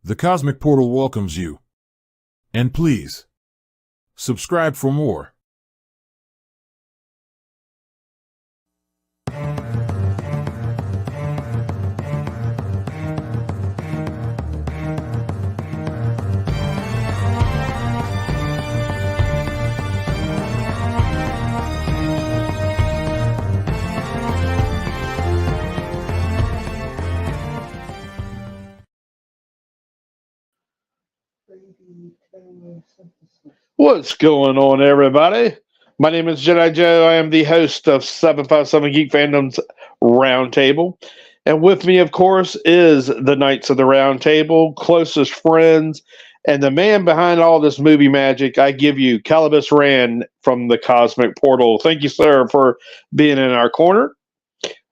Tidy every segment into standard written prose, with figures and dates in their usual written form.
The Cosmic Portal welcomes you. And please, subscribe for more. What's going on, everybody? My name is Jedi Joe. I am the host of 757 Geek Fandom's Roundtable. And with me, of course, is the Knights of the Roundtable, closest friends, and the man behind all this movie magic. I give you Calibus Rand from the Cosmic Portal. Thank you, sir, for being in our corner.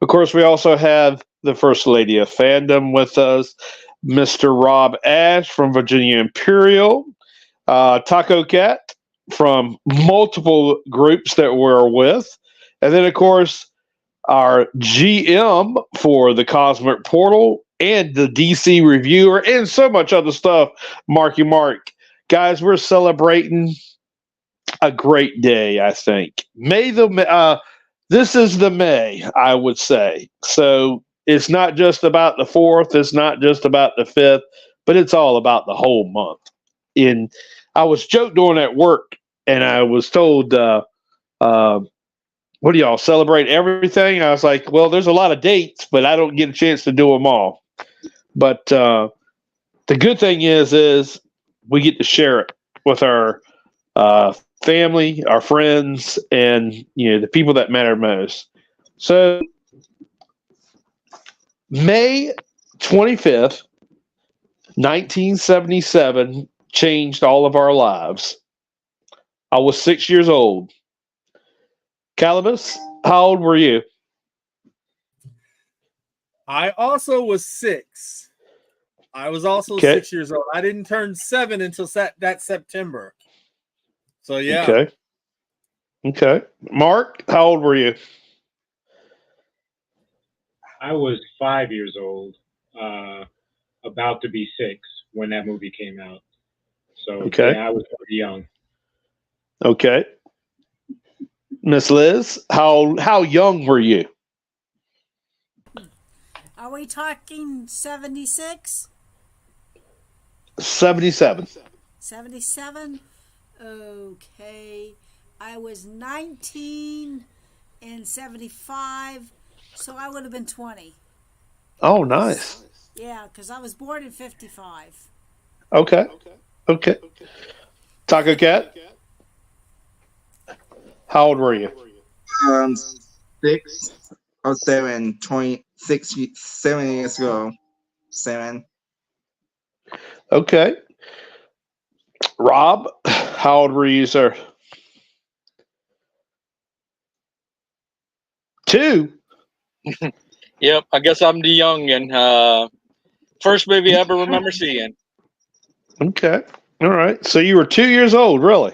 Of course, we also have the First Lady of Fandom with us, Mr. Rob Ash from Virginia Imperial. Taco Cat from multiple groups that we're with. And then, of course, our GM for the Cosmic Portal and the DC Reviewer and so much other stuff, Marky Mark. Guys, we're celebrating a great day, I think. This is the May, I would say. So it's not just about the 4th, it's not just about the 5th, but it's all about the whole month. I was joked on at work, and I was told, what do y'all celebrate everything? I was like, well, there's a lot of dates, but I don't get a chance to do them all. But the good thing is we get to share it with our family, our friends, and the people that matter most. So May 25th, 1977 changed all of our lives. I was 6 years old. Calibus, how old were you? I also was 6. I was also 6 years old. I didn't turn 7 until that September. So, yeah. Okay. Mark, how old were you? I was 5 years old, about to be 6 when that movie came out. So, yeah, I was pretty young. Okay. Miss Liz, how young were you? Are we talking 76? 77. 77? Okay. I was 19 in 75, so I would have been 20. Oh, nice. Yeah, because I was born in 55. Okay. Taco Cat, how old were you? 6 or 7, 7 years ago. 7. Okay. Rob, how old were you, sir? 2. Yep, I guess I'm the youngin'. First movie I ever remember seeing. Okay. All right. So you were 2 years old, really?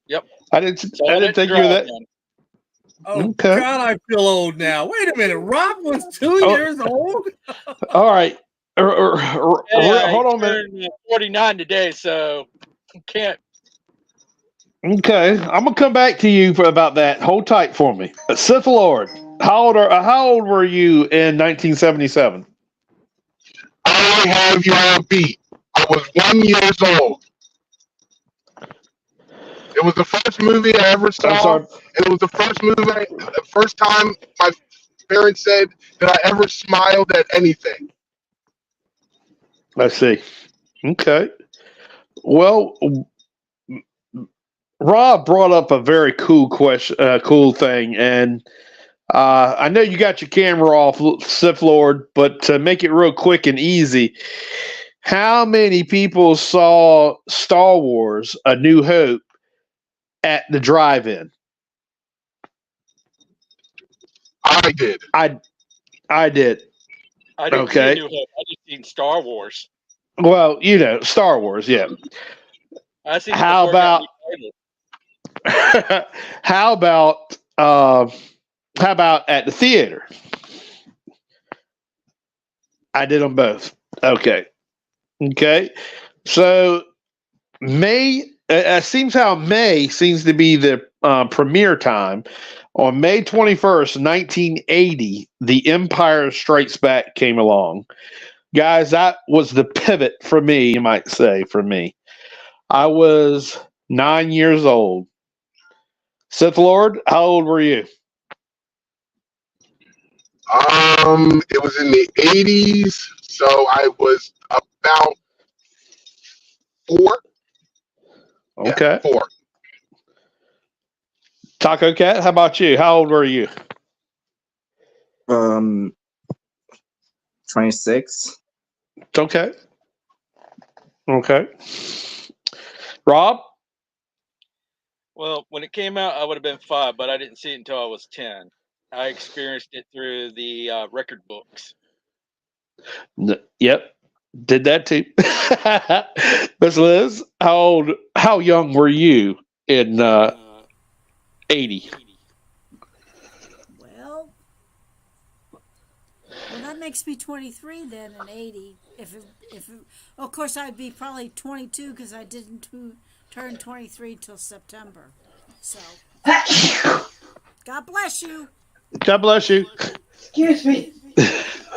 Yep. I didn't think you were that. Oh, okay. God, I feel old now. Wait a minute. Rob was 2 years old? All right. Hold on a minute. 49 today, so can't. Okay. I'm going to come back to you about that. Hold tight for me. Sith Lord, how old were you in 1977? I have you all beat. I was 1 year old. It was the first movie I ever saw. It was the first time my parents said that I ever smiled at anything. I see. Okay. Well, Rob brought up a very cool question, cool thing, and I know you got your camera off, Sith Lord, but to make it real quick and easy, how many people saw Star Wars: A New Hope at the drive-in? I did. I did. I didn't see A New Hope. I just seen Star Wars. Well, Star Wars, yeah. I seen how about at the theater? I did them both. Okay. Okay. So May seems how May seems to be the premiere time. On May 21st, 1980, The Empire Strikes Back came along. Guys, that was the pivot for me, you might say, for me. I was 9 years old. Sith Lord, how old were you? It was in the 80s, so I was about 4. Okay. Yeah, 4. Taco Cat, how about you? How old were you? 26. Okay. Okay. Rob? Well, when it came out, I would have been 5, but I didn't see it until I was 10. I experienced it through the record books. Yep. Did that too. Miss Liz, how young were you in 80? Well, that makes me 23 then in 80. Of course, I'd be probably 22 because I didn't turn 23 till September. So, God bless you. God bless you. Excuse me.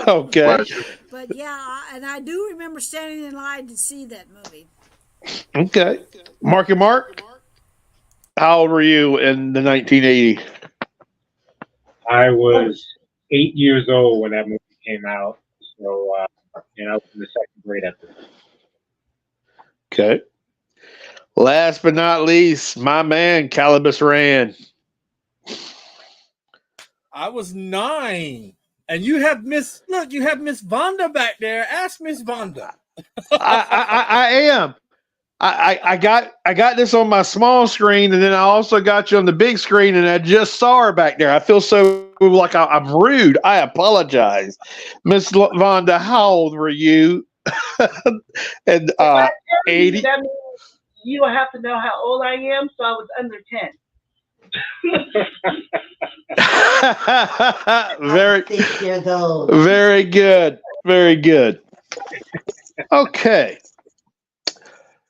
Okay. But yeah, and I do remember standing in line to see that movie. Okay. Marky Mark, how old were you in the 1980? I was 8 years old when that movie came out. So, and I was in the second grade at the time. Okay. Last but not least, my man, Calibus Rand. I was 9. And you have Miss Vonda back there. Ask Miss Vonda. I am. I got this on my small screen, and then I also got you on the big screen, and I just saw her back there. I feel so like I'm rude. I apologize, Miss Vonda. How old were you? And 80. That means you will have to know how old I am. So I was under 10. Very 6 years old. Very good. Very good. Okay.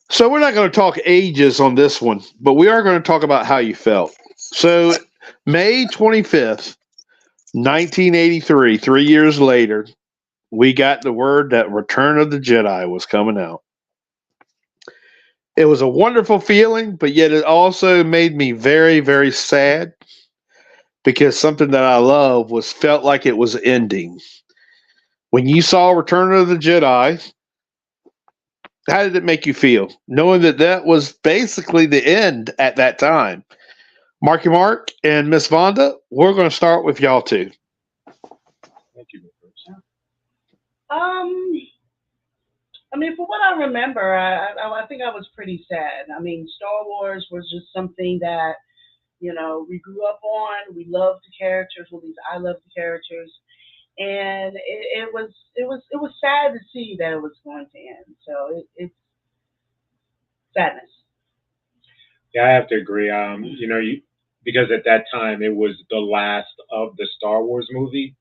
So we're not going to talk ages on this one, but we are going to talk about how you felt. So May 25th, 1983, 3 years later, we got the word that Return of the Jedi was coming out. It was a wonderful feeling, but yet it also made me very, very sad because something that I love felt like it was ending. When you saw Return of the Jedi, how did it make you feel, knowing that was basically the end at that time? Marky Mark and Miss Vonda, we're going to start with y'all two. Thank you. I mean, for what I remember, I think I was pretty sad. I mean, Star Wars was just something that, we grew up on. We loved the characters. Well, at least I loved the characters, and it was sad to see that it was going to end. So it's sadness. Yeah, I have to agree. Because at that time it was the last of the Star Wars movie,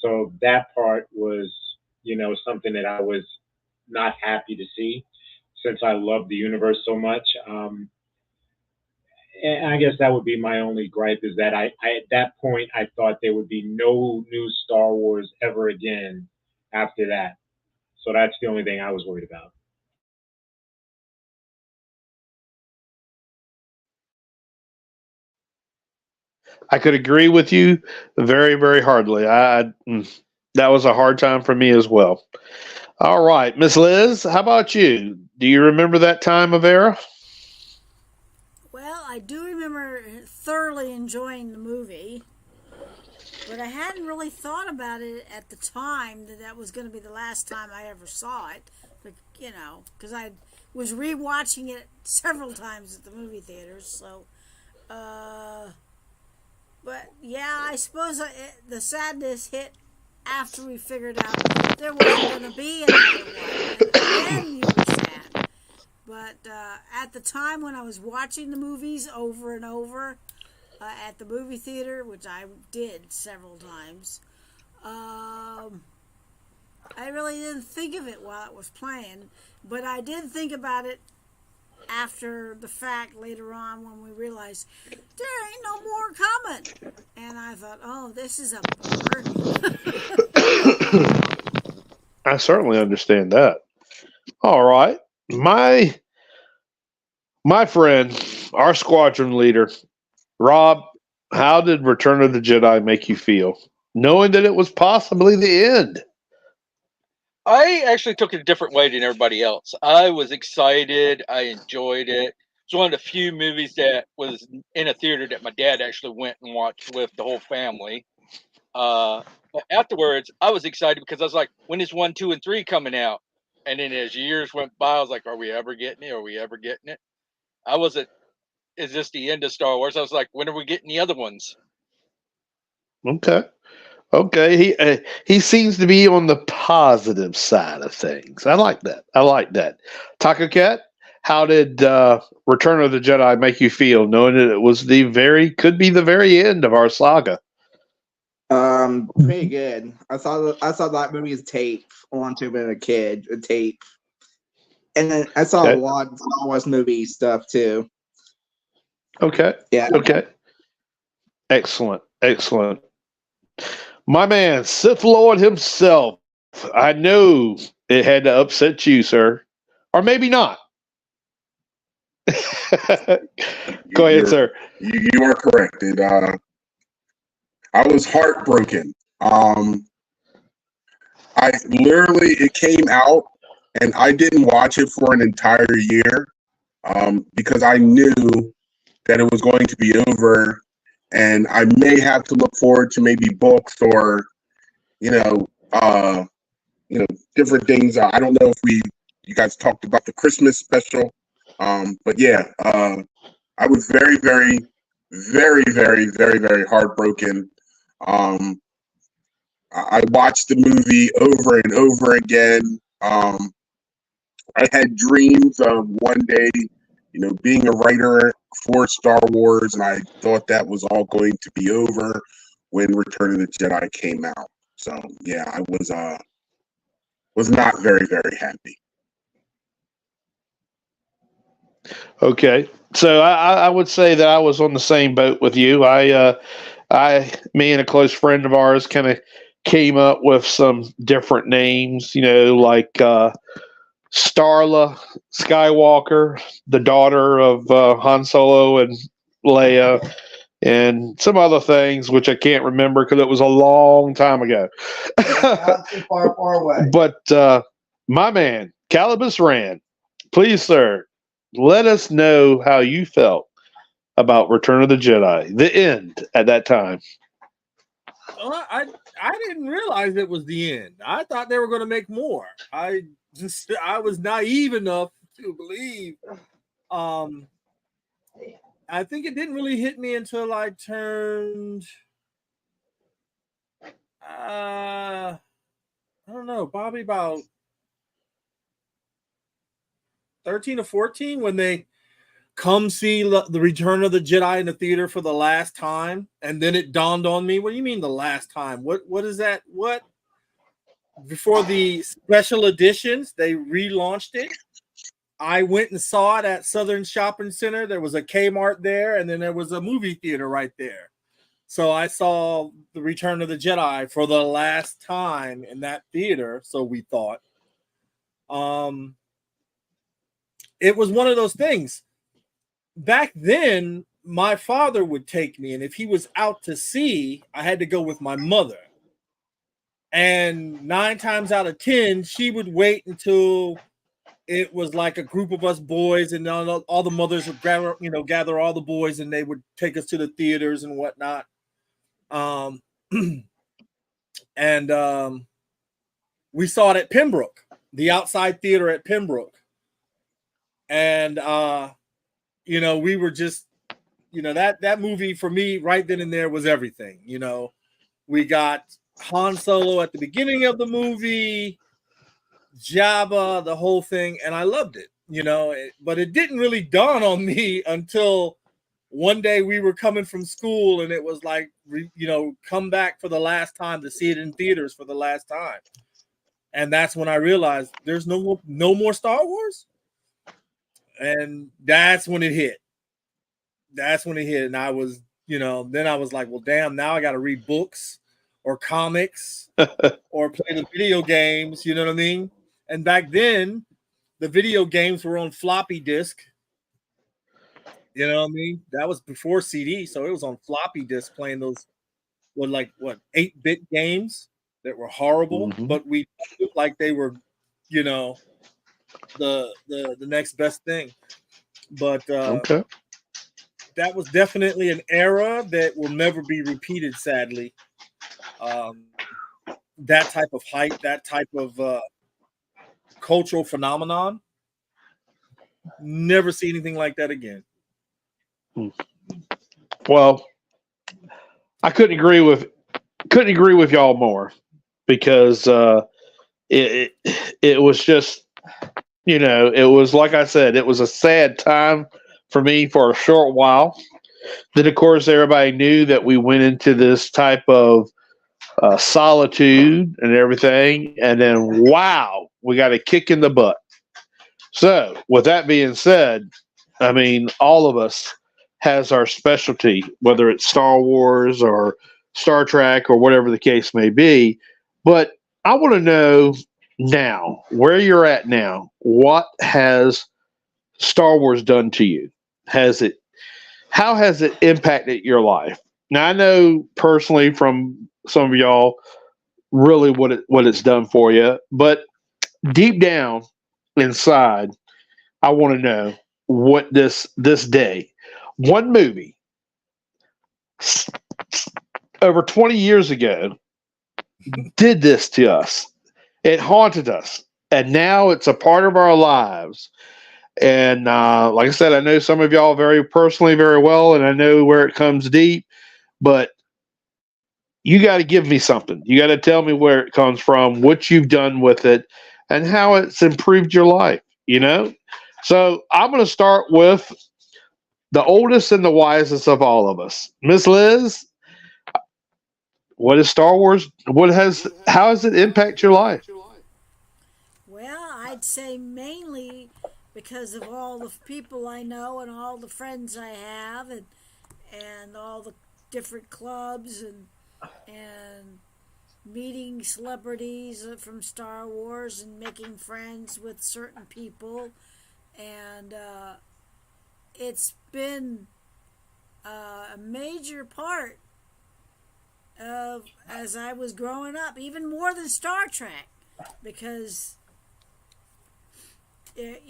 so that part was, something that I was not happy to see, since I love the universe so much. And I guess that would be my only gripe, is that I at that point I thought there would be no new Star Wars ever again after that. So that's the only thing I was worried about. I could agree with you very, very hardly. That was a hard time for me as well. All right, Miss Liz, how about you? Do you remember that time of era? Well, I do remember thoroughly enjoying the movie, but I hadn't really thought about it at the time that was going to be the last time I ever saw it. But, because I was rewatching it several times at the movie theaters. So, but yeah, I suppose the sadness hit after we figured out there wasn't going to be another one. And then you were sad. But at the time when I was watching the movies over and over at the movie theater, which I did several times, I really didn't think of it while it was playing, but I did think about it after the fact later on when we realized there ain't no more coming. And I thought, oh, this is a bummer. I certainly understand that. All right. My friend, our squadron leader, Rob, how did Return of the Jedi make you feel? Knowing that it was possibly the end. I actually took it a different way than everybody else. I was excited. I enjoyed it. It's one of the few movies that was in a theater that my dad actually went and watched with the whole family. But afterwards, I was excited because I was like, when is 1, 2, and 3 coming out? And then as years went by, I was like, are we ever getting it? Are we ever getting it? I wasn't, is this the end of Star Wars? I was like, when are we getting the other ones? Okay. Okay. He seems to be on the positive side of things. I like that. Taco Cat, how did Return of the Jedi make you feel, knowing that it was could be the very end of our saga? Pretty good. I saw that movie's tape onto when I was a kid, a tape, and then I saw a lot of Star Wars movie stuff too. Okay. Yeah. Okay. Excellent. My man, Sith Lord himself. I know it had to upset you, sir, or maybe not. Go ahead, sir. You are correct. I was heartbroken. It came out and I didn't watch it for an entire year because I knew that it was going to be over and I may have to look forward to maybe books or, different things. I don't know if you guys talked about the Christmas special. But yeah, I was very, very, very, very, very, very heartbroken. I watched the movie over and over again. I had dreams of one day, being a writer for Star Wars, and I thought that was all going to be over when Return of the Jedi came out. So yeah, I was not very, very happy. Okay, so I would say that I was on the same boat with you. Me and a close friend of ours kind of came up with some different names, like Starla Skywalker, the daughter of Han Solo and Leia, and some other things which I can't remember because it was a long time ago. Not too far away. But my man, Calibus Rand, please, sir, let us know how you felt about Return of the Jedi, the end at that time. I didn't realize it was the end. I thought they were going to make more. I was naive enough to believe. I think it didn't really hit me until I turned I don't know, probably about 13 or 14 when they come see the Return of the Jedi in the theater for the last time, and then it dawned on me, what do you mean the last time? What is that? What? Before the special editions, they relaunched it. I went and saw it at Southern Shopping Center. There was a Kmart there, and then there was a movie theater right there. So I saw the Return of the Jedi for the last time in that theater, so we thought. It was one of those things. Back then, my father would take me, and if he was out to sea, I had to go with my mother. And 9 times out of 10, she would wait until it was like a group of us boys, and all the mothers would gather all the boys, and they would take us to the theaters and whatnot. And we saw it at Pembroke, the outside theater at Pembroke. And we were just, that movie for me right then and there was everything. We got Han Solo at the beginning of the movie, Jabba, the whole thing, and I loved it, but it didn't really dawn on me until one day we were coming from school and it was like, come back for the last time to see it in theaters for the last time. And that's when I realized there's no more Star Wars. And that's when it hit. And I was, then I was like, well, damn, now I got to read books or comics or play the video games. You know what I mean? And back then, the video games were on floppy disk. You know what I mean? That was before CD, so it was on floppy disk playing those 8-bit games that were horrible, but we looked like they were, the next best thing. But Okay. that was definitely an era that will never be repeated, sadly. That type of hype, that type of cultural phenomenon, never see anything like that again. Well, I couldn't agree with y'all more, because it was just, it was, like I said, it was a sad time for me for a short while. Then, of course, everybody knew that we went into this type of solitude and everything, and then wow, we got a kick in the butt. So, with that being said, I mean, all of us has our specialty, whether it's Star Wars or Star Trek or whatever the case may be. But I want to know now, where you're at now, what has Star Wars done to you? How has it impacted your life? Now, I know personally from some of y'all really what it's done for you, but deep down inside, I want to know what this day, one movie over 20 years ago did this to us. It haunted us, and now it's a part of our lives. And like I said, I know some of y'all very personally very well, and I know where it comes deep, but you got to give me something. You got to tell me where it comes from, what you've done with it, and how it's improved your life, So I'm going to start with the oldest and the wisest of all of us. Miss Liz, what is Star Wars? How has it impacted your life? Well, I'd say mainly because of all the people I know and all the friends I have, and all the different clubs and meeting celebrities from Star Wars and making friends with certain people. And it's been a major part of as I was growing up, even more than Star Trek, because it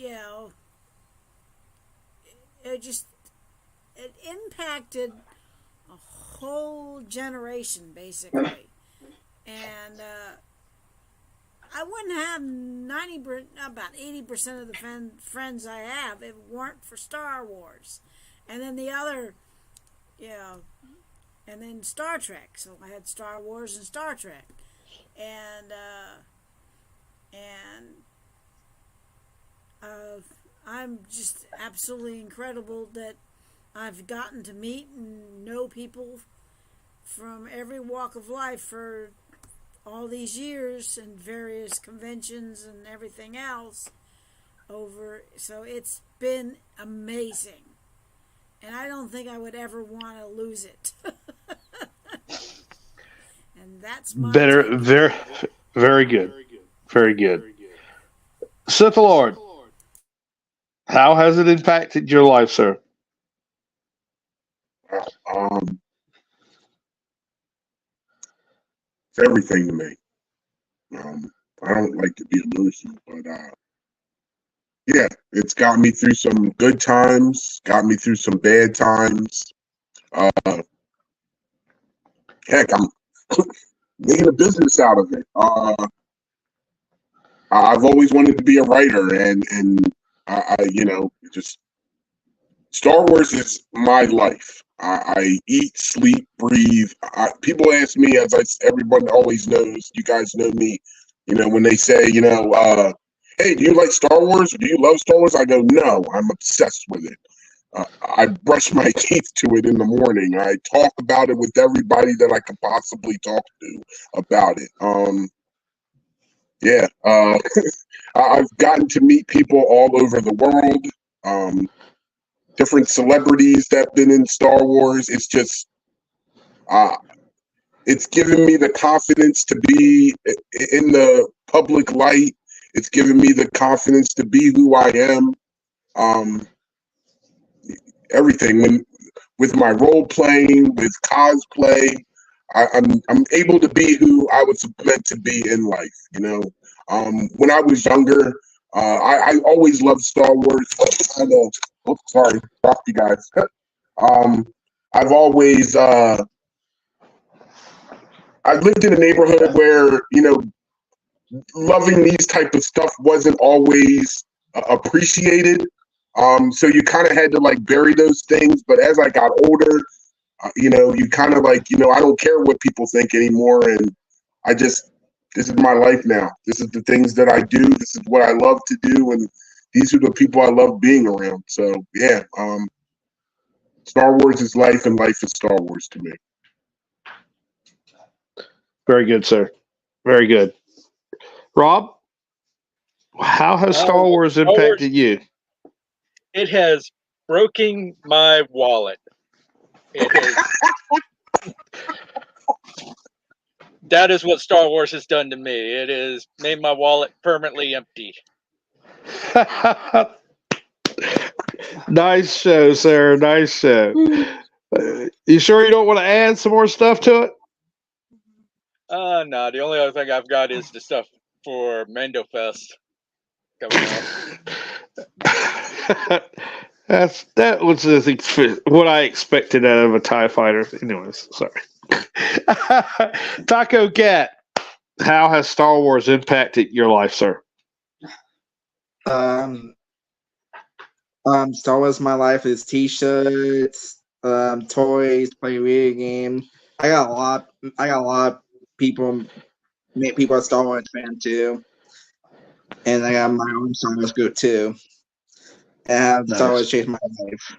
impacted a whole generation basically. And I wouldn't have about 80% of the friends I have if it weren't for Star Wars, and then the other, and then Star Trek. So I had Star Wars and Star Trek, and I'm just absolutely incredible that I've gotten to meet and know people from every walk of life for all these years and various conventions and everything else so it's been amazing, and I don't think I would ever want to lose it. And that's my Better, very, very good, very good. Sith Lord, how has it impacted your life, sir? Um, it's everything to me. I don't like to be emotional, but yeah, it's got me through some good times, got me through some bad times. Uh, Heck, I'm making a business out of it. I've always wanted to be a writer, and just Star Wars is my life. I eat, sleep, breathe. People ask me, everyone always knows, you guys know me, when they say, hey, do you like Star Wars? Or do you love Star Wars? I go, no, I'm obsessed with it. I brush my teeth to it in the morning. I talk about it with everybody that I could possibly talk to about it. yeah, I've gotten to meet people all over the world, different celebrities that have been in Star Wars. It's just, it's given me the confidence to be in the public light. It's given me the confidence to be who I am. Everything with my role playing, with cosplay, I'm able to be who I was meant to be in life. When I was younger, I always loved Star Wars. I know. Oops, sorry, stop you guys. I've always I lived in a neighborhood where loving these type of stuff wasn't always appreciated. So you kind of had to like bury those things. But as I got older, you kind of like, I don't care what people think anymore. And this is my life now. This is the things that I do. This is what I love to do. And these are the people I love being around. So yeah, Star Wars is life and life is Star Wars to me. Very good, sir. Very good. Rob, how has Star Wars Star Wars- impacted you? It has broken my wallet. It has. That is what Star Wars has done to me. It has made my wallet permanently empty. Nice show, sir. Nice show. You sure you don't want to add some more stuff to it? No, the only other thing I've got is the stuff for Mando Fest coming up. That was what I expected out of a TIE fighter. Anyways, sorry. Taco Cat, how has Star Wars impacted your life, sir? Star Wars my life is t-shirts, toys, play video game. I got a lot of people are Star Wars fan too. And I got my own Star Wars group too. And Star Wars changed my life.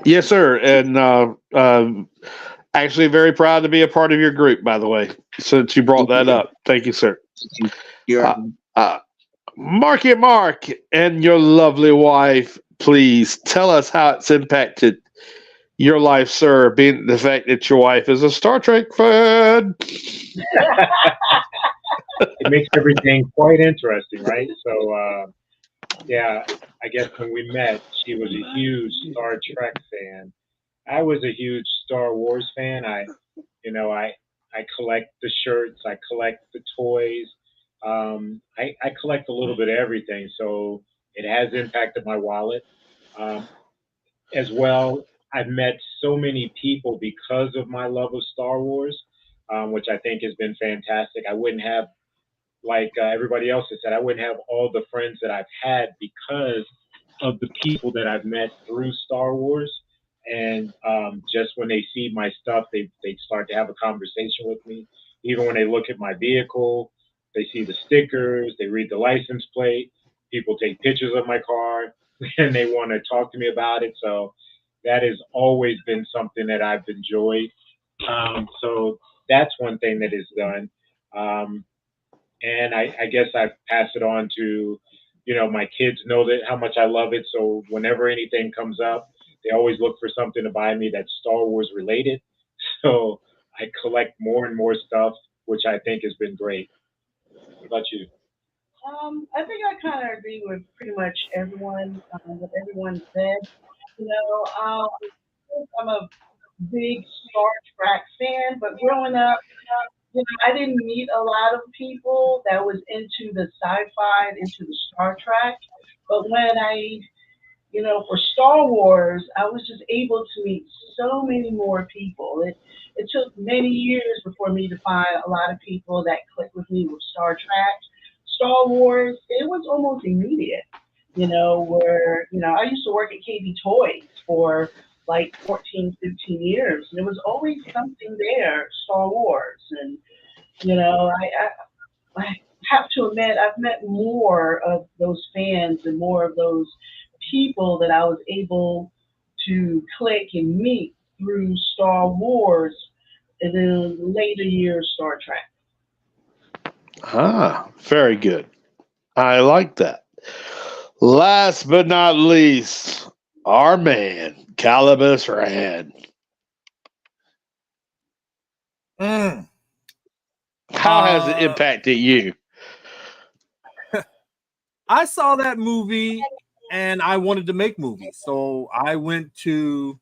Yes, sir. And actually very proud to be a part of your group, by the way, since you brought that up. Thank you, sir. Mark and your lovely wife, please tell us how it's impacted your life, sir, being the fact that your wife is a Star Trek fan. It makes everything quite interesting, right? So, yeah, I guess when we met, she was a huge Star Trek fan. I was a huge Star Wars fan. I collect the shirts, I collect the toys. I collect a little bit of everything, so it has impacted my wallet. As well, I've met so many people because of my love of Star Wars, which I think has been fantastic. I wouldn't have, like everybody else has said, I wouldn't have all the friends that I've had because of the people that I've met through Star Wars. And just when they see my stuff, they start to have a conversation with me. Even when they look at my vehicle, they see the stickers, they read the license plate. People take pictures of my car, and they want to talk to me about it. So that has always been something that I've enjoyed. So that's one thing that is done. And I guess I've passed it on to, my kids know that how much I love it. So whenever anything comes up, they always look for something to buy me that's Star Wars related. So I collect more and more stuff, which I think has been great. What about you? I think I kind of agree with pretty much everyone, what everyone said. You know, I'm a big Star Trek fan, but growing up, I didn't meet a lot of people that was into the sci-fi, into the Star Trek. But when for Star Wars, I was just able to meet so many more people. It took many years before me to find a lot of people that clicked with me with Star Trek. Star Wars, it was almost immediate, where, I used to work at KB Toys for like 14, 15 years. And there was always something there, Star Wars. And, I have to admit, I've met more of those fans and more of those people that I was able to click and meet through Star Wars and then later years Star Trek. Very good. I like that. Last but not least, our man, Calibus Rand. How has it impacted you? I saw that movie and I wanted to make movies. So I went to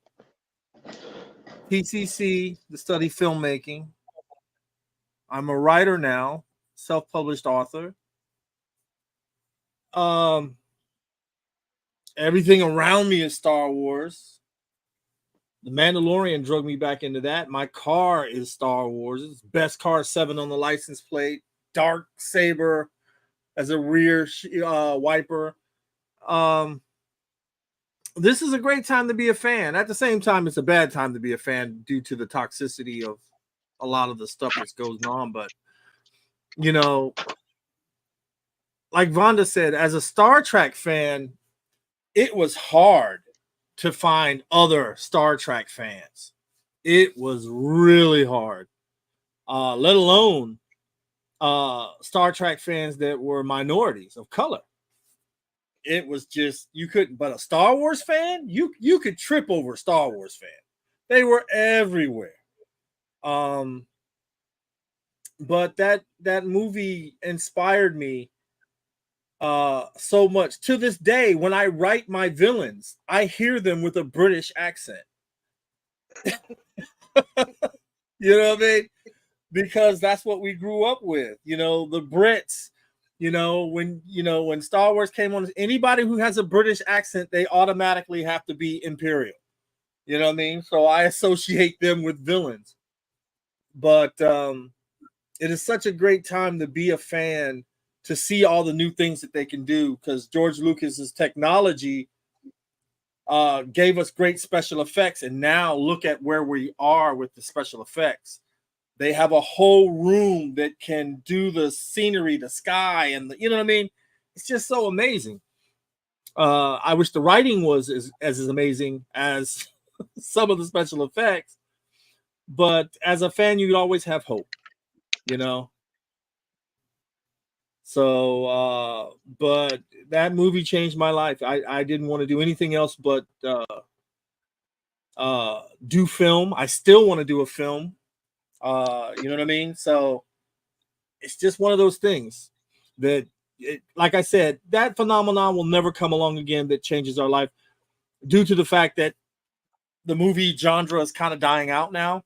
PCC to study filmmaking. I'm a writer now, self-published author. Everything around me is Star Wars. The Mandalorian drug me back into that. My car is Star Wars. It's best car 7 on the license plate. Dark saber as a rear wiper. This is a great time to be a fan. At the same time, it's a bad time to be a fan due to the toxicity of a lot of the stuff that's going on. But, you know, like Vonda said, as a Star Trek fan, it was hard to find other Star Trek fans. It was really hard, let alone Star Trek fans that were minorities of color. It was just, you couldn't. But a Star Wars fan, you could trip over a Star Wars fan. They were everywhere. But that movie inspired me so much. To this day, when I write my villains, I hear them with a British accent. You know what I mean? Because that's what we grew up with. You know, the Brits. When Star Wars came on, anybody who has a British accent, they automatically have to be Imperial. You know what I mean? So I associate them with villains. But it is such a great time to be a fan, to see all the new things that they can do, because George Lucas's technology gave us great special effects, and now look at where we are with the special effects. They have a whole room that can do the scenery, the sky, and you know what I mean? It's just so amazing. I wish the writing was as amazing as some of the special effects, but as a fan, you'd always have hope, you know? So, but that movie changed my life. I didn't want to do anything else but do film. I still want to do a film. You know what I mean? So it's just one of those things that, like I said, that phenomenon will never come along again that changes our life, due to the fact that the movie genre is kind of dying out now.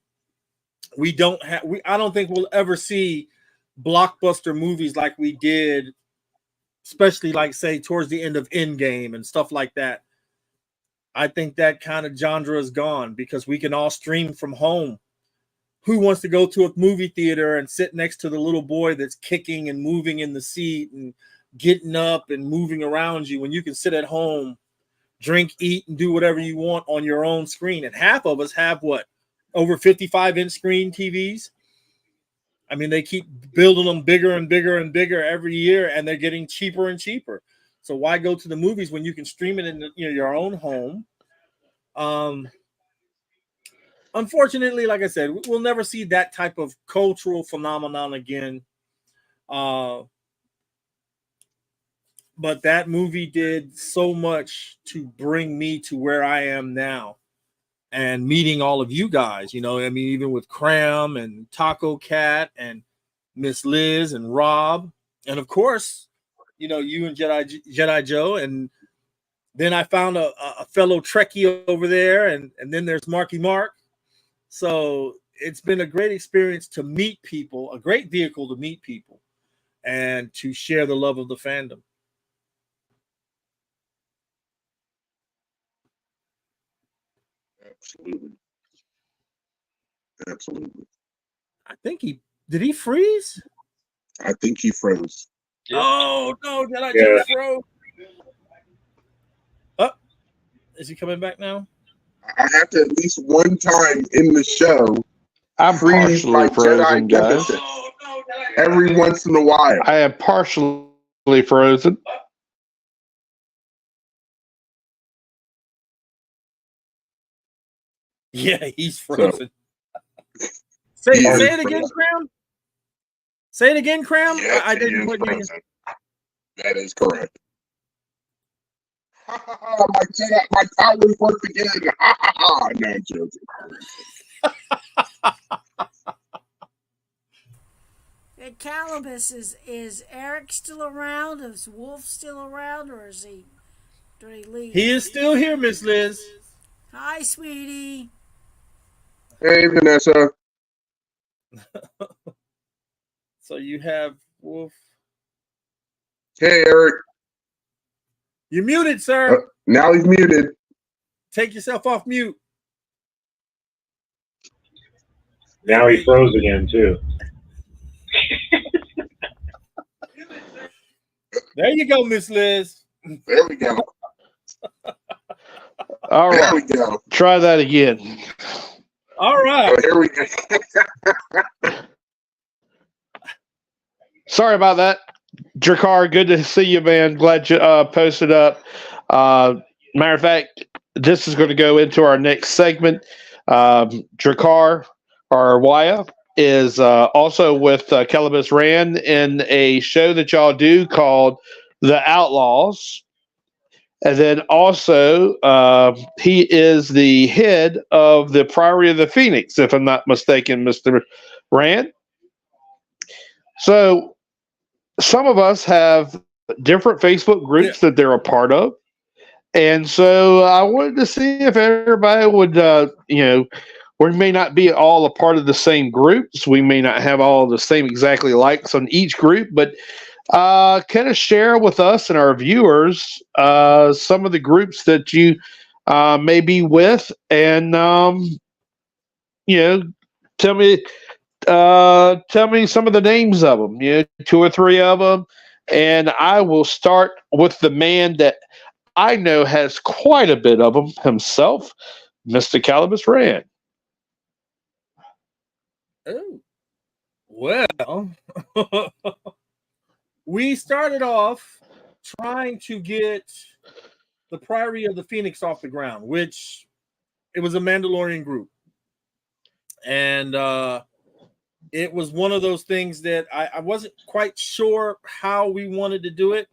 I don't think we'll ever see blockbuster movies like we did, especially like, say, towards the end of Endgame and stuff like that. I think that kind of genre is gone because we can all stream from home. Who wants to go to a movie theater and sit next to the little boy that's kicking and moving in the seat and getting up and moving around you, when you can sit at home, drink, eat, and do whatever you want on your own screen? And half of us have over 55-inch screen TVs. I mean, they keep building them bigger and bigger and bigger every year, and they're getting cheaper and cheaper. So why go to the movies when you can stream it in your own home? Unfortunately, like I said, we'll never see that type of cultural phenomenon again. But that movie did so much to bring me to where I am now, and meeting all of you guys. I mean, even with Cram and Taco Cat and Miss Liz and Rob, and of course, you and Jedi Joe, and then I found a fellow Trekkie over there, and then there's Marky Mark. So it's been a great experience to meet people, a great vehicle to meet people, and to share the love of the fandom. Absolutely. I think did he freeze? I think he froze. Yep. Oh no, Jedi Joe froze. Oh, is he coming back now? I have to at least one time in the show I'm freeze my partially frozen, Jedi guys. deficit every once in a while. I am partially frozen. Yeah, he's frozen. Say it again, Graham. Say it again, Cram. Yes, I he didn't is quite hear you. present. That is correct. My powers worked again. No, I'm joking. Hey, Calibus, is Eric still around? Is Wolf still around, or is he? Did he leave? He is still here, Miss Liz. Hi, sweetie. Hey, Vanessa. So you have Wolf. Hey, Eric. You're muted, sir. Now he's muted. Take yourself off mute. Now he froze again too. There you go, Miss Liz. There we go. All There right. we go. Try that again. All right. Oh, here we go. Sorry about that. Drakar, good to see you, man. Glad you posted up. Matter of fact, this is going to go into our next segment. Drakar, or Waya, is also with Calibus Rand in a show that y'all do called The Outlaws. And then also, he is the head of the Priory of the Phoenix, if I'm not mistaken, Mr. Rand. So, some of us have different Facebook groups that they're a part of. And so I wanted to see if everybody would, we may not be all a part of the same groups. We may not have all the same exactly likes on each group, but kind of share with us and our viewers some of the groups that you may be with, and tell me some of the names of them. Two or three of them, and I will start with the man that I know has quite a bit of them himself, Mr. Calibus Rand. Oh, well, we started off trying to get the Priory of the Phoenix off the ground, which it was a Mandalorian group. And it was one of those things that I wasn't quite sure how we wanted to do it.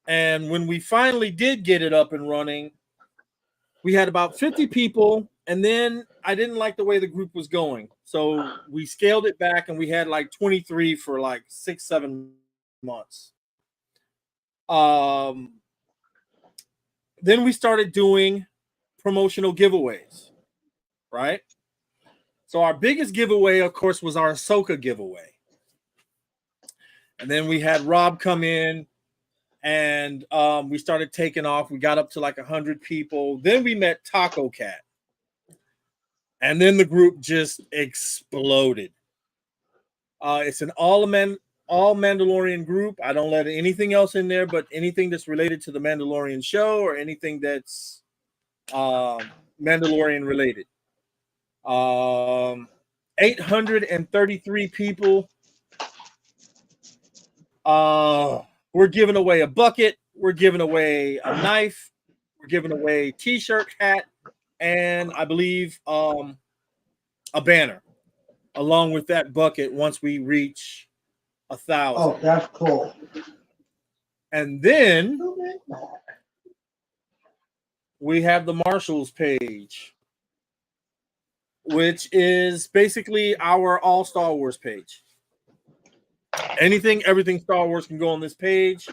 And when we finally did get it up and running, we had about 50 people. And then I didn't like the way the group was going. So we scaled it back, and we had like 23 for like 6-7 months. Then we started doing promotional giveaways, right? So our biggest giveaway, of course, was our Ahsoka giveaway. And then we had Rob come in, and we started taking off. We got up to like 100 people. Then we met Taco Cat. And then the group just exploded. It's an all Mandalorian group. I don't let anything else in there but anything that's related to the Mandalorian show or anything that's Mandalorian related. 833 people. We're giving away a bucket. We're giving away a knife. We're giving away t-shirt, hat, and I believe a banner along with that bucket once we reach 1,000. Oh, that's cool. And then we have the Marshalls page, which is basically our all Star Wars page. Anything, everything Star Wars can go on this page.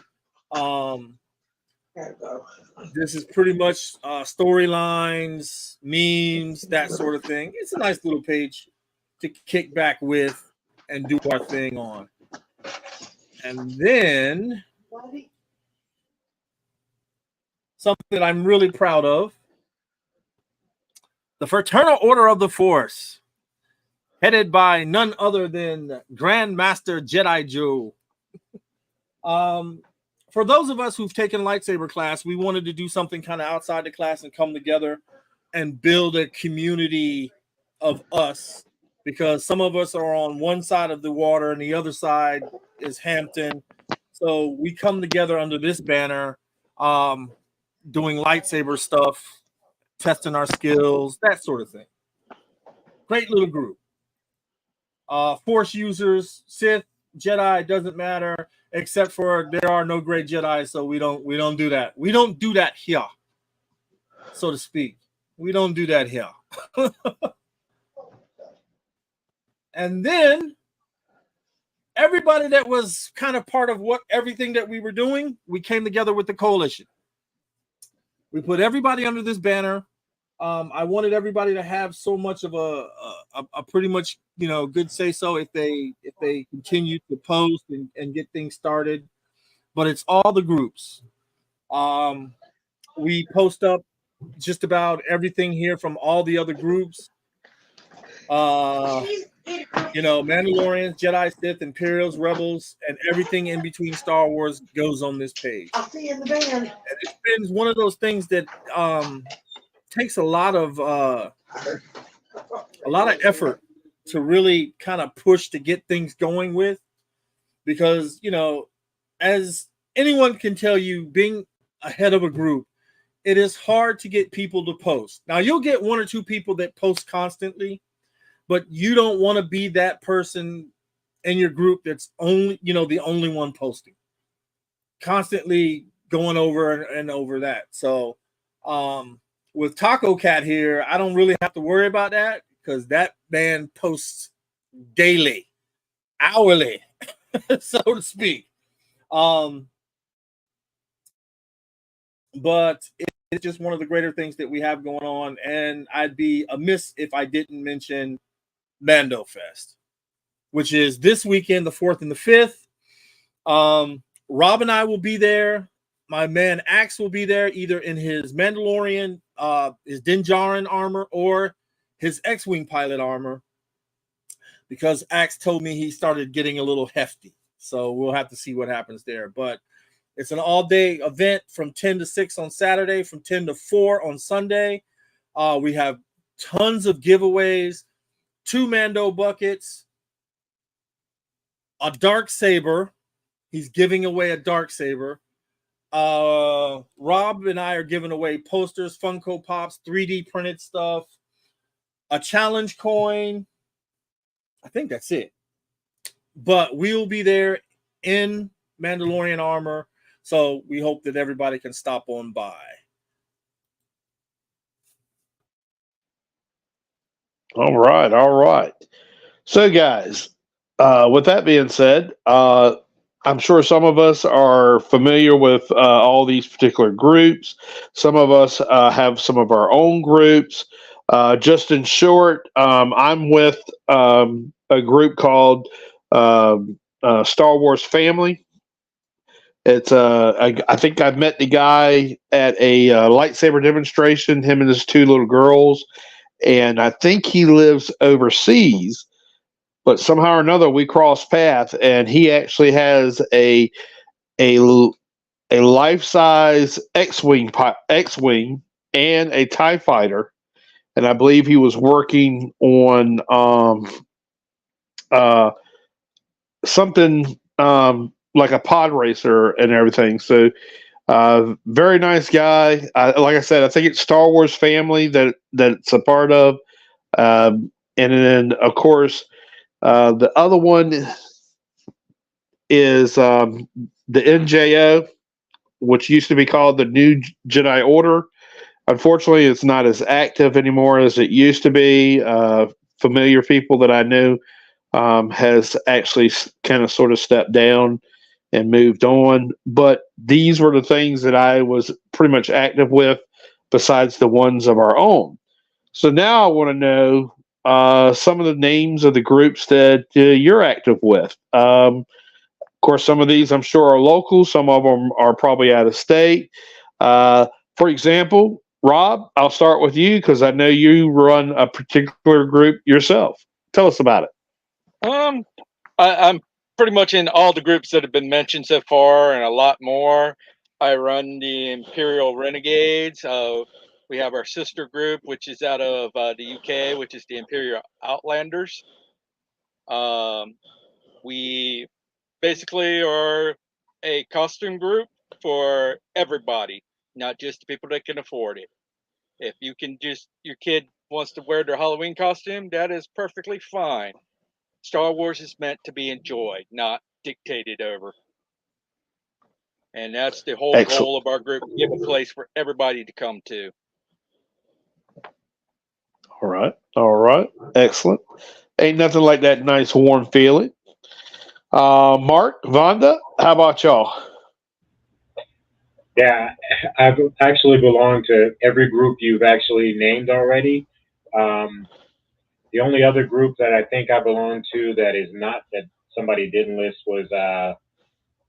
This is pretty much storylines, memes, that sort of thing. It's a nice little page to kick back with and do our thing on. And then something that I'm really proud of, the Fraternal Order of the Force, headed by none other than Grandmaster Jedi Joe. For those of us who've taken lightsaber class, we wanted to do something kind of outside the class and come together and build a community of us, because some of us are on one side of the water and the other side is Hampton. So we come together under this banner, doing lightsaber stuff, testing our skills, that sort of thing. Great little group. Force users, Sith, Jedi, doesn't matter, except for there are no great Jedi, so we don't do that. We don't do that here, so to speak. We don't do that here. And then everybody that was kind of part of everything that we were doing, we came together with the coalition. We put everybody under this banner. I wanted everybody to have so much of a pretty much good say so if they continue to post and get things started. But it's all the groups. We post up just about everything here from all the other groups. Mandalorians, Jedi, Sith, Imperials, Rebels, and everything in between Star Wars goes on this page. I'll see you in the van. And it's been one of those things that takes a lot of effort to really kind of push to get things going with, because as anyone can tell you, being ahead of a group, it is hard to get people to post. Now you'll get one or two people that post constantly, but you don't want to be that person in your group that's only the only one posting, constantly going over and over that. So with Taco Cat here, I don't really have to worry about that because that man posts daily, hourly, so to speak. But it's just one of the greater things that we have going on, and I'd be amiss if I didn't mention Mando Fest, which is this weekend, the 4th and the 5th. Rob and I will be there. My man Axe will be there, either in his Mandalorian, his Din Djarin armor, or his X-Wing pilot armor, because Axe told me he started getting a little hefty. So we'll have to see what happens there. But it's an all-day event from 10 to 6 on Saturday, from 10 to 4 on Sunday. We have tons of giveaways, 2 Mando buckets, a dark saber. He's giving away a dark saber. Rob and I are giving away posters, Funko Pops, 3D printed stuff, a challenge coin. I think that's it. But we'll be there in Mandalorian armor, so we hope that everybody can stop on by. All right. So, guys, with that being said, I'm sure some of us are familiar with all these particular groups. Some of us have some of our own groups. Just in short, I'm with a group called Star Wars Family. It's I think I met the guy at a lightsaber demonstration, him and his 2 little girls, and I think he lives overseas. But somehow or another, we crossed paths, and he actually has a life size X-wing and a TIE fighter, and I believe he was working on something like a pod racer and everything. So very nice guy. Like I said, I think it's Star Wars Family that it's a part of, and then of course the other one is the NJO, which used to be called the New Jedi Order. Unfortunately, it's not as active anymore as it used to be. Familiar people that I knew has actually kind of sort of stepped down and moved on. But these were the things that I was pretty much active with, besides the ones of our own. So now I want to know some of the names of the groups that you're active with. Of course, some of these I'm sure are local. Some of them are probably out of state. For example, Rob, I'll start with you because I know you run a particular group yourself. Tell us about it. I'm pretty much in all the groups that have been mentioned so far, and a lot more. I run the Imperial Renegades. We have our sister group, which is out of the UK, which is the Imperial Outlanders. We basically are a costume group for everybody, not just the people that can afford it. If you can your kid wants to wear their Halloween costume, that is perfectly fine. Star Wars is meant to be enjoyed, not dictated over. And that's the whole Excellent. goal of our group, to give a place for everybody to come to. All right, excellent. Ain't nothing like that nice warm feeling. Mark, Vonda, how about y'all? Yeah, I've actually belonged to every group you've actually named already. The only other group that I think I belong to that is not, that somebody didn't list, was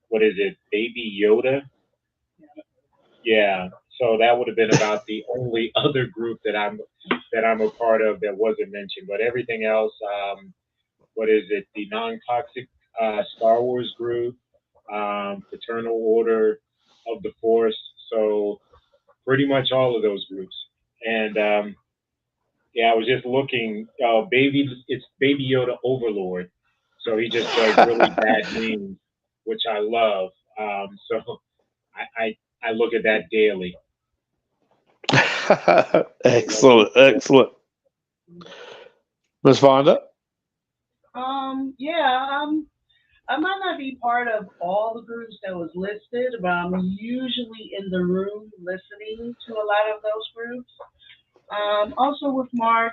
what is it, Baby Yoda? Yeah. So that would have been about the only other group that I'm a part of that wasn't mentioned. But everything else, what is it? The non-toxic Star Wars group, Fraternal Order of the Force. So pretty much all of those groups. And yeah, I was just looking. It's Baby Yoda Overlord. So he just does really bad memes, which I love. So I look at that daily. Excellent. Miss Vonda? Yeah, I might not be part of all the groups that was listed, but I'm usually in the room listening to a lot of those groups. Also with Mark,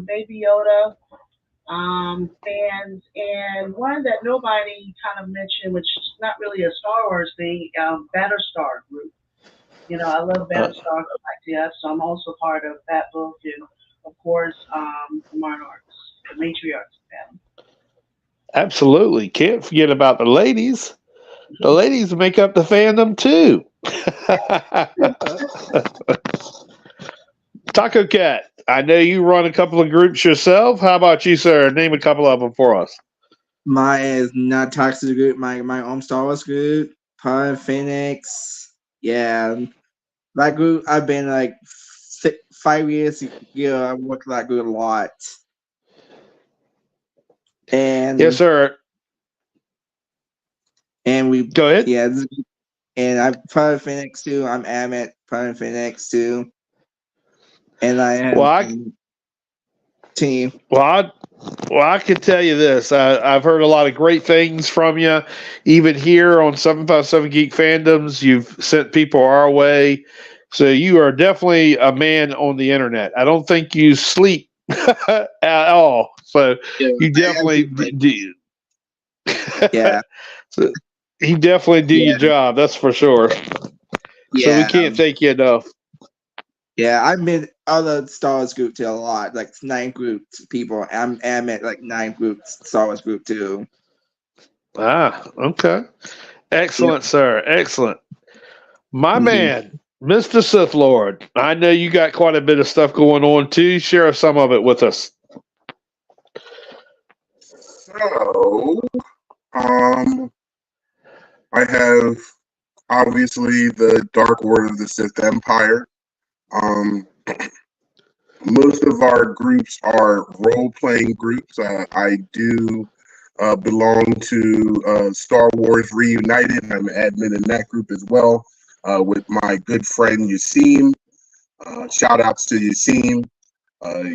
Baby Yoda, fans, and one that nobody kind of mentioned, which is not really a Star Wars thing, Battlestar group. You know, I love Battlestar Galactica, so I'm also part of that book, and of course, the Monarchs, the Matriarchs family. Absolutely. Can't forget about the ladies. The ladies make up the fandom too. Taco Cat, I know you run a couple of groups yourself. How about you, sir? Name a couple of them for us. Mine is not toxic group. My own Star Wars group, Pun Phoenix. Yeah, that group. I've been like 5 years. I worked with that group a lot. And yes, sir. And we go ahead. Yeah, and I'm part of Phoenix too. I'm Amit, part of Phoenix too. And I have team. Well, I can tell you this. I've heard a lot of great things from you. Even here on 757 Geek Fandoms, you've sent people our way. So you are definitely a man on the internet. I don't think you sleep at all. So you definitely do. Yeah. So you definitely do your job. That's for sure. Yeah. So we can't thank you enough. Yeah, I've been other Star Wars group too a lot, like 9 groups people. I'm at like 9 groups Star Wars group too. Okay. Excellent, sir. Excellent. My man, Mr. Sith Lord, I know you got quite a bit of stuff going on too. Share some of it with us. So, I have obviously the Dark Order of the Sith Empire. Most of our groups are role-playing groups. I do belong to Star Wars Reunited. I'm an admin in that group as well, with my good friend Yasim. Shout outs to Yasim.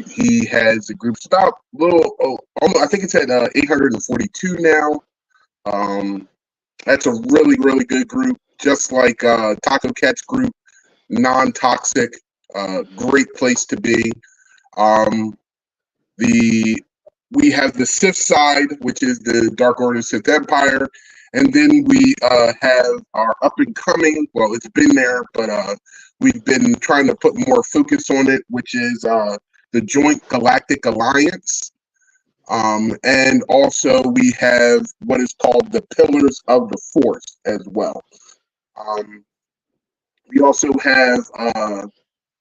He has a group about I think it's at 842 now. That's a really, really good group, just like Taco Cat's group, non-toxic, great place to be. We have the Sith side, which is the Dark Order Sith Empire, and then we have our up and coming. Well, it's been there, but we've been trying to put more focus on it, which is the Joint Galactic Alliance. And also we have what is called the Pillars of the Force as well. We also have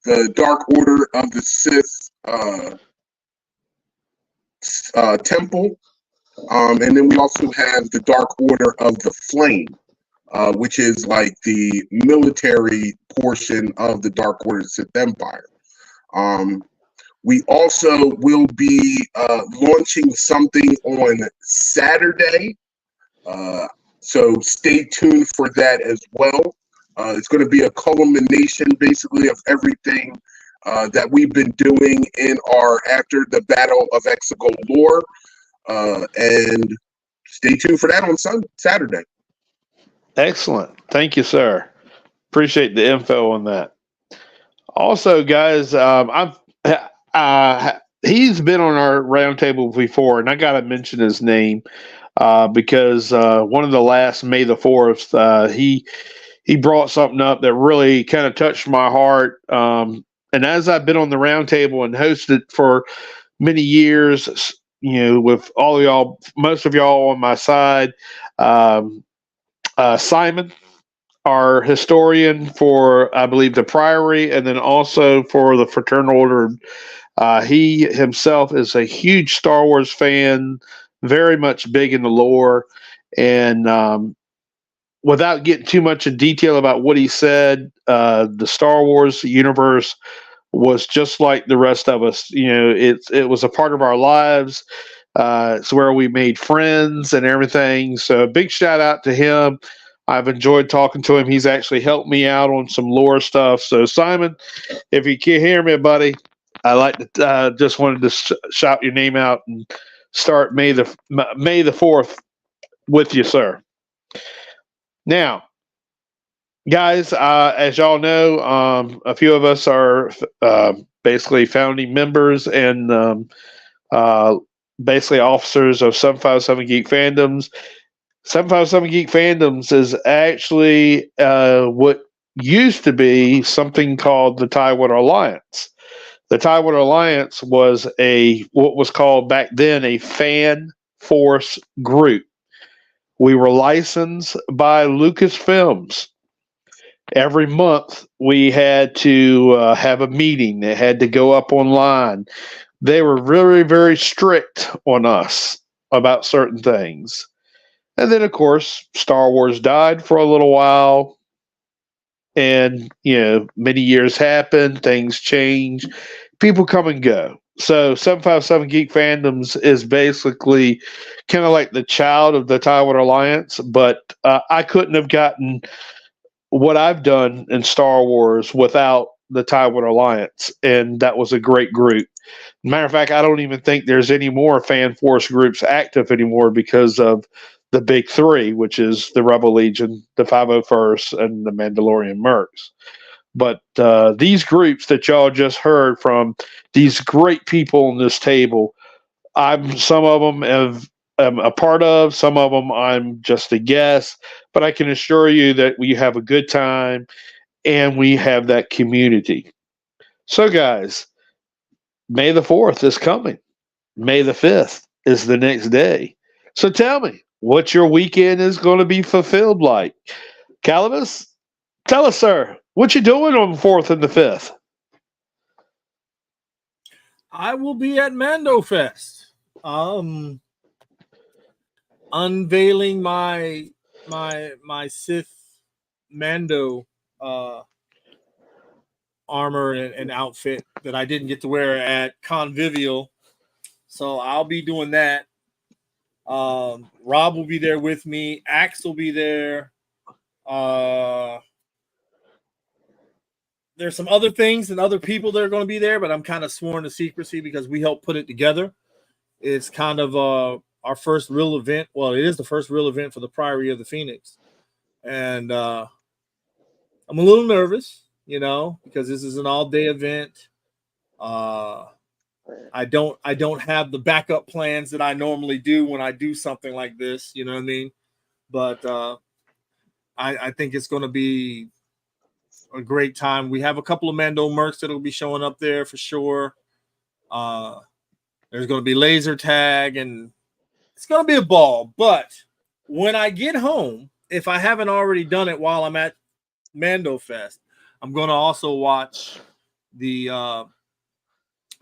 the Dark Order of the Sith Temple. And then we also have the Dark Order of the Flame, which is like the military portion of the Dark Order Sith Empire. We also will be launching something on Saturday, so stay tuned for that as well. It's going to be a culmination, basically, of everything that we've been doing in our after the Battle of Exegol lore. And stay tuned for that on Saturday. Excellent. Thank you, sir. Appreciate the info on that. Also, guys, he's been on our roundtable before, and I got to mention his name because one of the last May the 4th, he brought something up that really kind of touched my heart. And as I've been on the roundtable and hosted for many years, with all of y'all, most of y'all on my side, Simon, our historian for, I believe, the Priory, and then also for the Fraternal Order. He himself is a huge Star Wars fan, very much big in the lore. And without getting too much in detail about what he said, the Star Wars universe was just like the rest of us. It was a part of our lives. It's where we made friends and everything. So a big shout out to him. I've enjoyed talking to him. He's actually helped me out on some lore stuff. So Simon, if you can't hear me, buddy, I like to just wanted to shout your name out and start May the 4th with you, sir. Now, guys, as y'all know, a few of us are basically founding members and basically officers of 757 Geek Fandoms. 757 Geek Fandoms is actually what used to be something called the Tidewater Alliance. The Tidewater Alliance was what was called back then a fan force group. We were licensed by Lucasfilms. Every month we had to have a meeting. It had to go up online. They were very, very strict on us about certain things. And then, of course, Star Wars died for a little while. And, many years happen, things change, people come and go. So 757 Geek Fandoms is basically kind of like the child of the Tidewater Alliance, but I couldn't have gotten what I've done in Star Wars without the Tidewater Alliance, and that was a great group. Matter of fact, I don't even think there's any more fan force groups active anymore because of the big three, which is the Rebel Legion, the 501st, and the Mandalorian Mercs. But these groups that y'all just heard from, these great people on this table, some of them am a part of, some of them I'm just a guest, but I can assure you that we have a good time and we have that community. So, guys, May the 4th is coming. May the 5th is the next day. So tell me what your weekend is going to be fulfilled like. Calibus, tell us, sir, what you doing on the 4th and the 5th? I will be at Mando Fest. Unveiling my Sith Mando armor and outfit that I didn't get to wear at Convivial. So I'll be doing that. Rob will be there with me. Axe will be there. There's some other things and other people that are going to be there, but I'm kind of sworn to secrecy because we helped put it together. It's kind of our first real event. Well, it is the first real event for the Priory of the Phoenix. And I'm a little nervous, because this is an all-day event. I don't have the backup plans that I normally do when I do something like this, you know what I mean? But I think it's going to be a great time. We have a couple of Mando mercs that will be showing up there for sure. There's going to be laser tag, and it's going to be a ball. But when I get home, if I haven't already done it while I'm at Mando Fest, I'm going to also watch the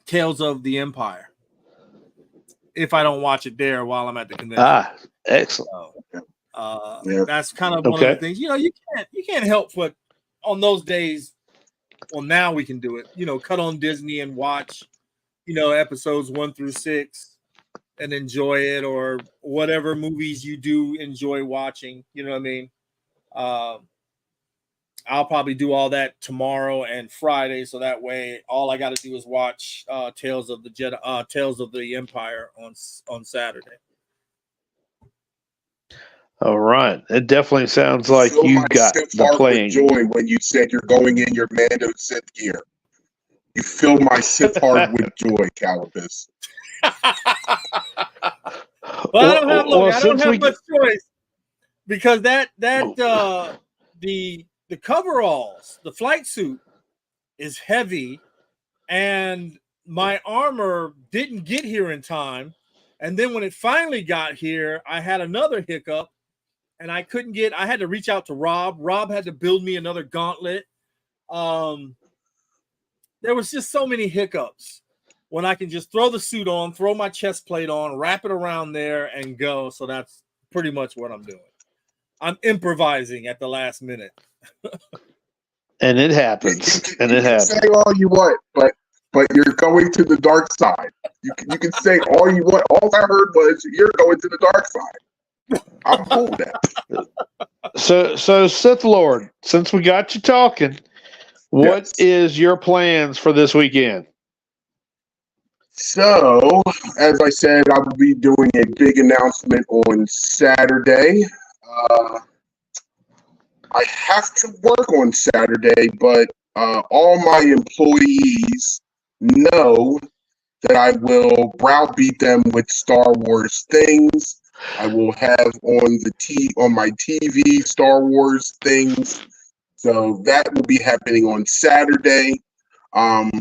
Tales of the Empire. If I don't watch it there while I'm at the convention. Excellent. Yeah. That's kind of one of the things. You can't help but on those days. Well, now we can do it. Cut on Disney and watch, episodes 1 through 6 and enjoy it, or whatever movies you do enjoy watching. You know what I mean? I'll probably do all that tomorrow and Friday, so that way all I got to do is watch Tales of the Jedi, Tales of the Empire on Saturday. All right. It definitely sounds You like fill you my got Sith the heart with playing. joy when you said you're going in your Mando Sith gear. You filled my Sith heart with joy, Calibus. Well, I don't have look. I don't since have we much choice because the coveralls, the flight suit is heavy, and my armor didn't get here in time. And then when it finally got here, I had another hiccup, and I couldn't get. I had to reach out to Rob. Rob had to build me another gauntlet. There was just so many hiccups when I can just throw the suit on, throw my chest plate on, wrap it around there, and go. So that's pretty much what I'm doing. I'm improvising at the last minute. and it happens. You And can it happens. say all you want, but you're going to the dark side. You can say all you want. All I heard was you're going to the dark side. I'm cool with that. So Sith Lord, since we got you talking, what is your plans for this weekend? So, as I said, I will be doing a big announcement on Saturday. I have to work on Saturday, but all my employees know that I will browbeat them with Star Wars things. I will have on my TV Star Wars things. So that will be happening on Saturday. I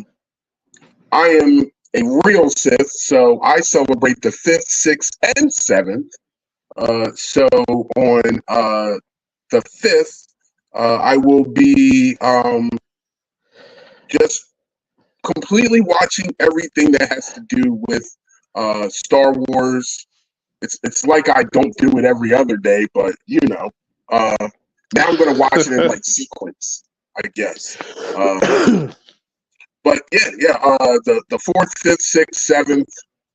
am a real Sith, so I celebrate the 5th, 6th, and 7th. So on the 5th, I will be just completely watching everything that has to do with Star Wars. It's like I don't do it every other day, but now I'm going to watch it in like sequence, I guess. But the 4th, 5th, 6th, 7th,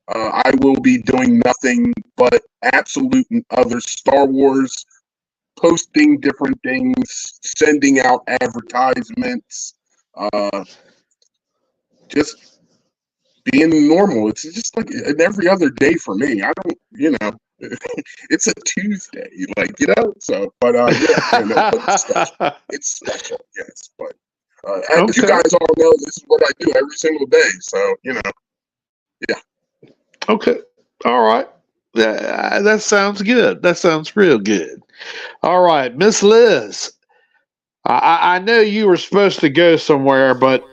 I will be doing nothing but absolute and other Star Wars, posting different things, sending out advertisements, just being normal. It's just like an every other day for me. I don't, it's a Tuesday, so, but it's special, yes, but as you guys all know, this is what I do every single day, so, yeah. Okay. All right. That sounds good. That sounds real good. All right, Miss Liz. I know you were supposed to go somewhere, but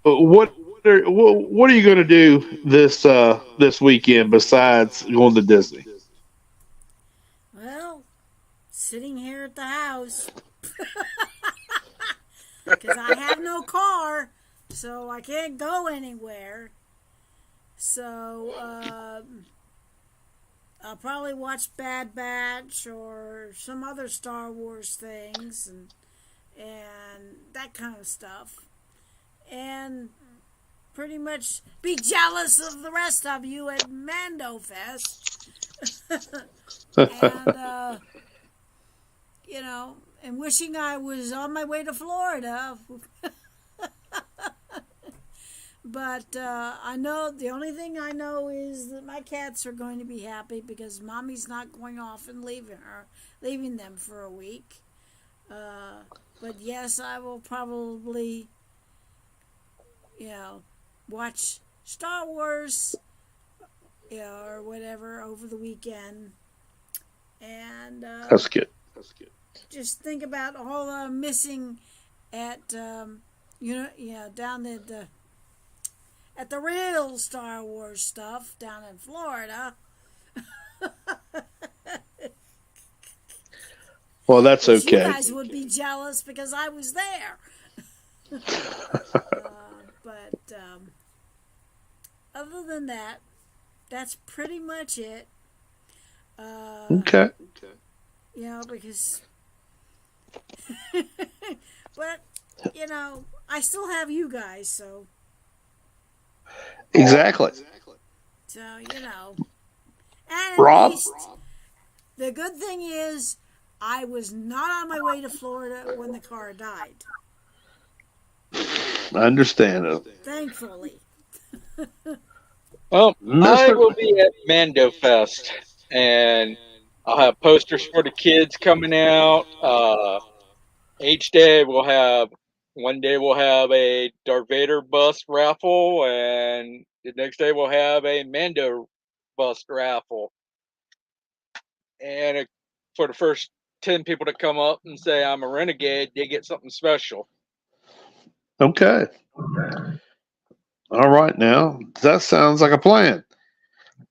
what are you going to do this weekend besides going to Disney? Well, sitting here at the house because I have no car, so I can't go anywhere. So I'll probably watch Bad Batch or some other Star Wars things and that kind of stuff, and pretty much be jealous of the rest of you at Mando Fest. And and wishing I was on my way to Florida. But I know the only thing I know is that my cats are going to be happy because Mommy's not going off and leaving them for a week. But yes, I will probably, watch Star Wars, or whatever over the weekend, and That's good. just think about all the missing at down at the real Star Wars stuff down in Florida. Well, that's okay. You guys would be jealous because I was there. But other than that, that's pretty much it. Okay. Because but I still have you guys, so Exactly. and at Rob? least the good thing is I was not on my way to Florida when the car died. I understand it. Thankfully. Well, I Mister. will be at Mando Fest, and I'll have posters for the kids coming out. Each day we'll have one day we'll have a Darth Vader bust raffle, and the next day we'll have a Mando bust raffle. And for the first 10 people to come up and say I'm a renegade, they get something special. Okay. All right, now that sounds like a plan.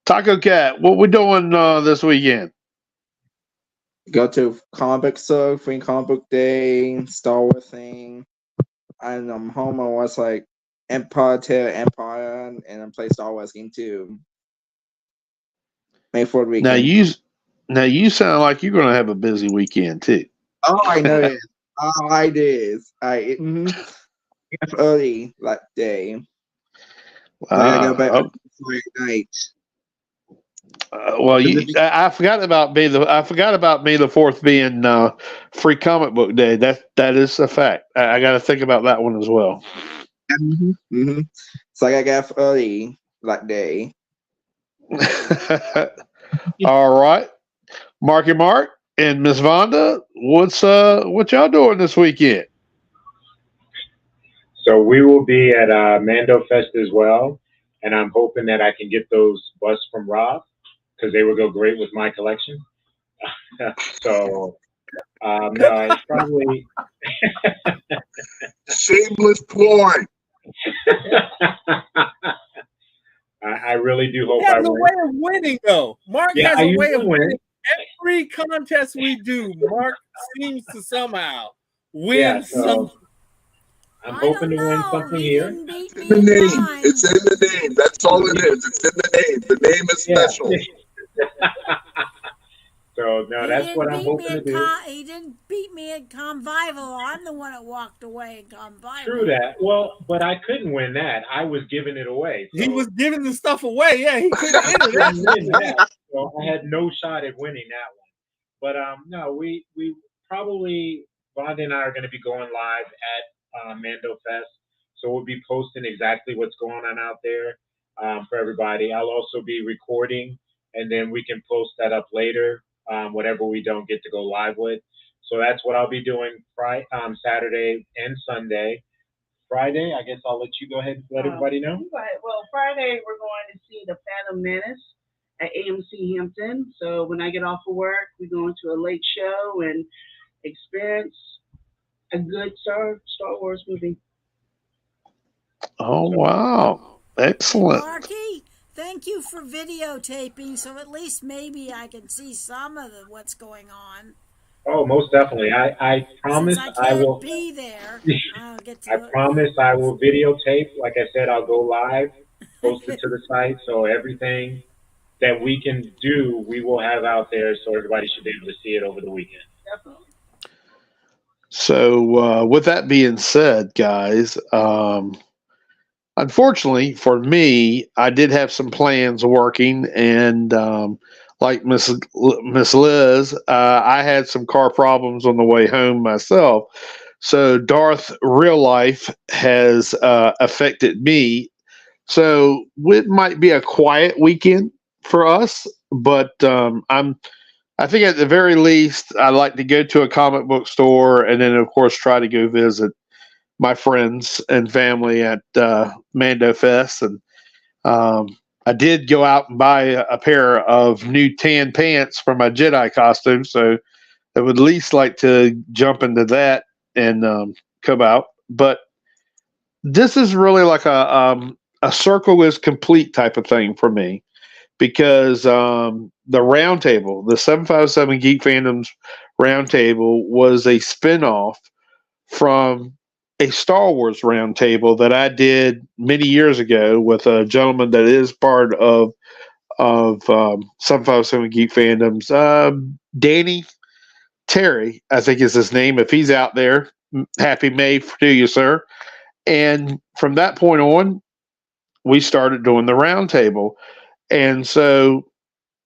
Taco Cat, what we doing this weekend? Go to comic book store, free comic book day, Star Wars thing. And I'm home. I watch like Empire, and I play Star Wars game too. May 4th weekend. Now you sound like you're going to have a busy weekend too. Oh, I know it. Oh, I did. I left early that day. I go back Friday night. Well, I forgot about May the 4th being free comic book day. That is a fact. I got to think about that one as well. So I got off early that day. All right, Marky Mark and Miss Vonda, what y'all doing this weekend? So we will be at Mando Fest as well, and I'm hoping that I can get those busts from Rob because they would go great with my collection. So no, it's probably Shameless ploy. I really do hope He has I a win. way of winning, though. Mark Yeah, has I a way usually of win. winning. Every contest we do, Mark seems to somehow win Yeah, so something. I'm I hoping don't to win know. something He here. didn't beat me The in name. mine. It's in the name. That's all it is. It's in the name. The name is Yeah. special. So no, that's what I'm hoping to do. He didn't beat me at Convival. I'm the one that walked away at Convival. True that. Well, but I couldn't win that. I was giving it away. So He was giving the stuff away. Yeah, he couldn't I enter couldn't win that. that. So I had no shot at winning that one. But no, we probably Vonda and I are going to be going live at Mando Fest. So we'll be posting exactly what's going on out there for everybody. I'll also be recording, and then we can post that up later, whatever we don't get to go live with. So that's what I'll be doing Saturday and Sunday. Friday, I guess I'll let you go ahead and let everybody know. Right. Well, Friday we're going to see the Phantom Menace at AMC Hampton. So when I get off of work, we're going to a late show and experience a good Star Wars movie. Oh wow, excellent. Marky, thank you for videotaping, so at least maybe I can see some of what's going on. Oh, most definitely. I promise Since I will be there. I'll get to I promise I will videotape. Like I said, I'll go live, post it to the site. So everything that we can do, we will have out there. So everybody should be able to see it over the weekend. Definitely. So with that being said, guys, unfortunately for me, I did have some plans working, and like Miss Liz, I had some car problems on the way home myself. So Darth real life has affected me. So it might be a quiet weekend for us, but I think at the very least, I'd like to go to a comic book store, and then of course try to go visit my friends and family at Mando Fest. And I did go out and buy a pair of new tan pants for my Jedi costume, so I would at least like to jump into that and come out. But this is really like a circle is complete type of thing for me, because the Roundtable, the 757 Geek Fandoms Roundtable, was a spinoff from a Star Wars roundtable that I did many years ago with a gentleman that is part of 757 Geek Fandoms, Danny Terry, I think is his name. If he's out there, happy May to you, sir. And from that point on, we started doing the roundtable, and so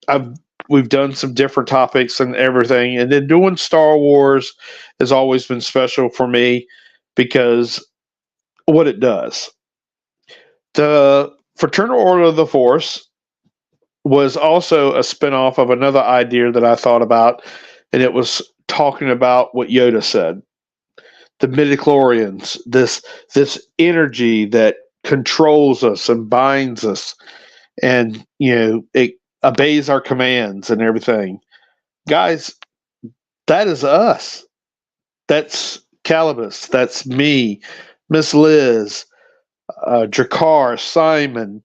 I've we've done some different topics and everything, and then doing Star Wars has always been special for me because what it does. The Fraternal Order of the Force was also a spinoff of another idea that I thought about, and it was talking about what Yoda said. The midichlorians, this energy that controls us and binds us, and it obeys our commands and everything. Guys, that is us. That's Calibus. That's me, Miss Liz, Drakar, Simon,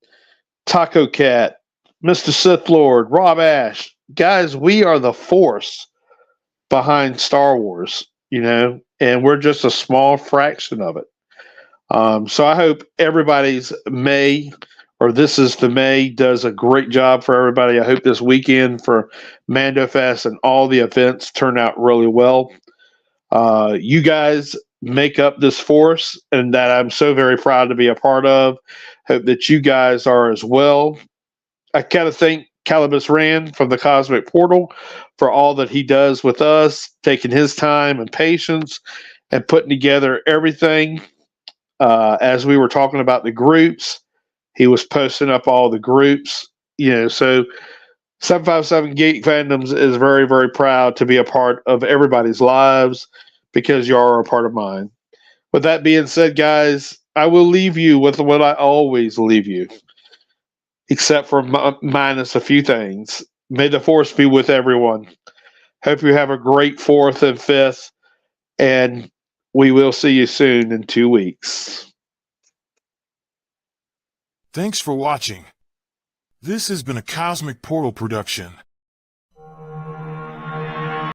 Taco Cat, Mr. Sith Lord, Rob Ash. Guys, we are the force behind Star Wars, and we're just a small fraction of it. So I hope everybody's May, or this is the May, does a great job for everybody. I hope this weekend for Mando Fest and all the events turn out really well. You guys make up this force, and that I'm so very proud to be a part of. Hope that you guys are as well. I kind of thank Calibus Rand from the Cosmic Portal for all that he does with us, taking his time and patience and putting together everything. As we were talking about the groups, he was posting up all the groups. So 757 Geek Fandoms is very, very proud to be a part of everybody's lives because you are a part of mine. With that being said, guys, I will leave you with what I always leave you, except for minus a few things. May the force be with everyone. Hope you have a great 4th and 5th, and we will see you soon in 2 weeks. Thanks for watching. This has been a Cosmic Portal production.